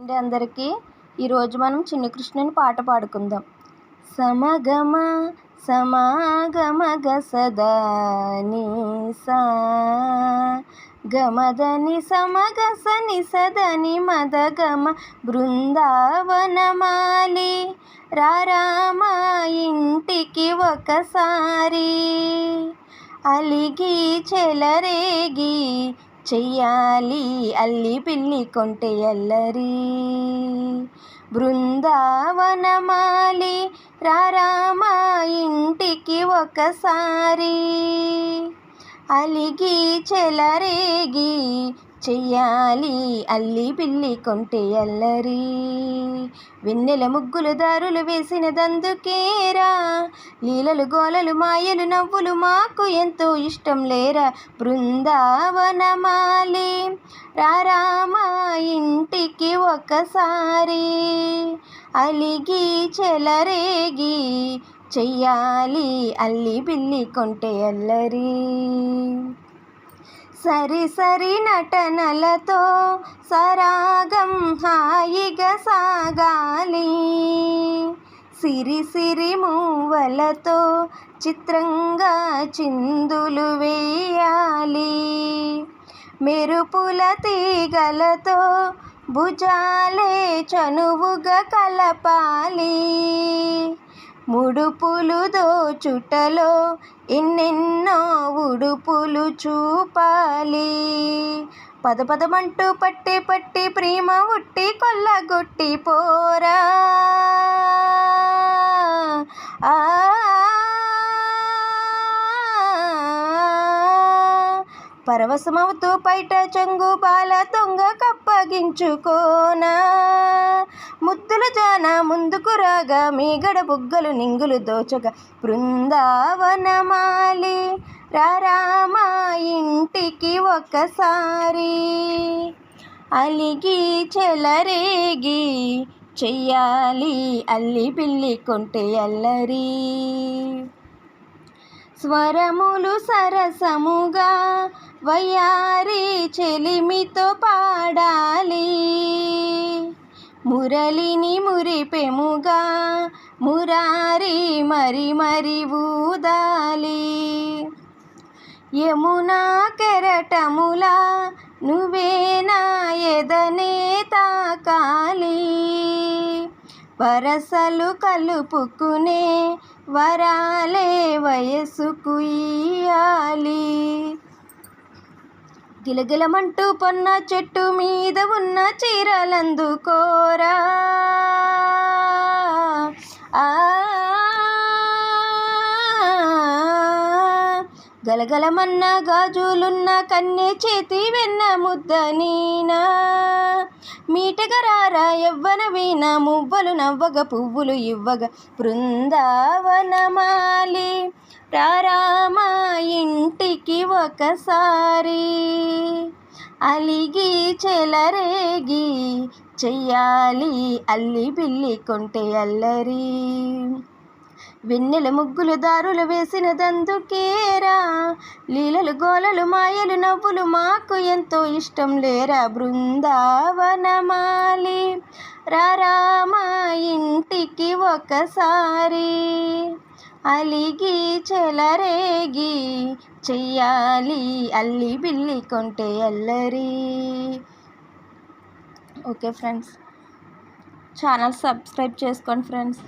అండి అందరికీ ఈరోజు మనం చిన్ని కృష్ణుని పాట పాడుకుందాం. సమగమ సమాగమగ సదా నీసా గమదని సమగసని సదని మదగమ బృందావనమాలి రారామా ఇంటికి ఒకసారి అలిగి చెలరేగి చెయ్యాలి అల్లి పిల్లి కొంటె అల్లరి బృందావనమాలి రారామా ఇంటికి ఒకసారి అలిగి చెలరేగి చెయ్యాలి అల్లి పిల్లి కొంటె అల్లరి వెన్నెల ముగ్గులు దారులు వేసినదందుకేరా లీలలు గోలలు మాయలు నవ్వులు మాకు ఎంతో ఇష్టం లేరా బృందావనమాలి రారామా ఇంటికి ఒకసారి అలిగి చెలరేగి చెయ్యాలి అల్లి పిల్లి కొంటె అల్లరి సరి సరి నటనలతో సరాగం హాయిగా సాగాలి సిరి సిరి మూవలతో చిత్రంగా చిందులు వేయాలి మెరుపుల తీగలతో భుజాలే చనువుగా కలపాలి ముడుపులు దోచుటలో ఎన్నెన్నో ఉడుపులు చూపాలి పదపదమంటూ పట్టి పట్టి ప్రేమ ఉట్టి కొల్లగొట్టి పోరా పరవశమవుతూ పైట చెంగు బాల దొంగ కప్పగించుకోనా ముద్దుల జాన ముందుకు రాగా మీగడ బుగ్గలు నింగులు దోచగా బృందావనమాలి రారామా ఇంటికి ఒకసారి అలిగి చెలరేగి చెయ్యాలి అల్లి పిల్లి కొంటె అల్లరి స్వరములు సరసముగా వయ్యారి చెలిమితో పాడాలి మురళిని మురిపెముగా మురారి మరి మరి ఊదాలి యమునా కెరటములా నువ్వే నా ఎదనే తాకాలి వరసలు కలుపుకునే వరాలే వయసుకు ఇయ్యాలి గిలగిలమంటూ పొన్న చెట్టు మీద ఉన్న చీరలందుకోరా గలగలమన్న గాజులున్న కన్నె చేతి వెన్న ముద్ద నీనా మీటగరారా యవ్వన వీణ మువ్వలు నవ్వగ పువ్వులు ఇవ్వగ బృందావనమాలి రారామా ఇంటికి ఒకసారి అలిగి చెలరేగి చెయ్యాలి అల్లి పిల్లి కొంటె అల్లరి వెన్నెల ముగ్గులు దారులు వేసినదందుకేరా లీలలు గోలలు మాయలు నవ్వులు మాకు ఎంతో ఇష్టం లేరా బృందావనమాలి రారామా ఇంటికి ఒకసారి అలిగి చెలరేగి చెయ్యాలి అల్లి పిల్లి కొంటె అల్లరి. ఓకే ఫ్రెండ్స్, ఛానల్ సబ్స్క్రైబ్ చేసుకోండి ఫ్రెండ్స్.